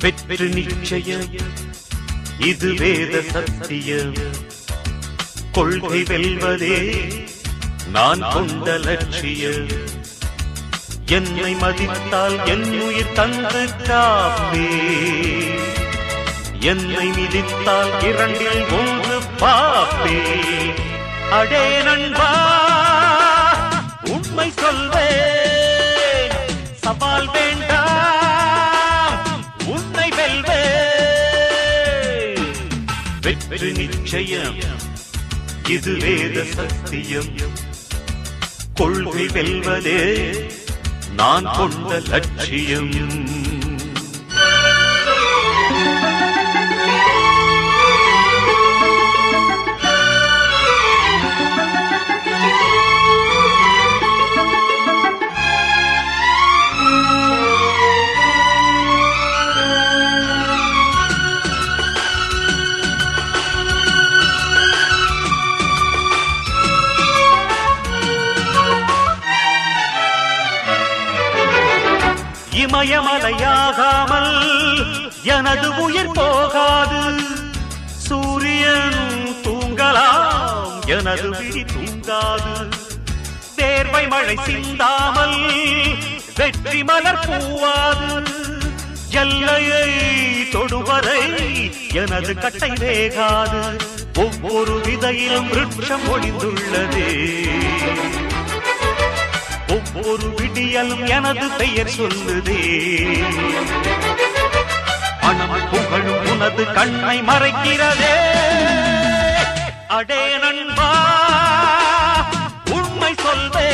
வெற்றி நிச்சயம் இது வேத சத்தியம். கொள்கை வெல்வதே நான் கொண்ட லட்சியம். என்னை மதித்தால் என் உயிர் தந்து காப்பே, என்னை மிதித்தால் இரண்டில் ஒன்று பாப்பே. அடே நண்பா உண்மை சொல்வேன், சவால் வேண்டாம் உன்னை வெல்வேன். வெற்றி நிச்சயம் இது வேத சத்தியம். கொள்கை வெல்வதே நான் கொண்ட லட்சியம். இமயமலையாகாமல் எனது உயிர் போகாது. சூரியன் தூங்கலாம் எனது விழி தூங்காது. தேர்வை மழை சிந்தாமல் வெற்றி மலர் பூவாது. எல்லையை தொடுவரை எனது கட்டை வேகாது. ஒவ்வொரு விதையிலும் விருட்சம் ஒளிந்துள்ளதே. ஒவ்வொரு விடியலும் எனது பெயர் சொல்லுதே. மனம் புகழும் உனது கண்ணை மறைக்கிறதே. அடே நண்பா உண்மை சொல்வே,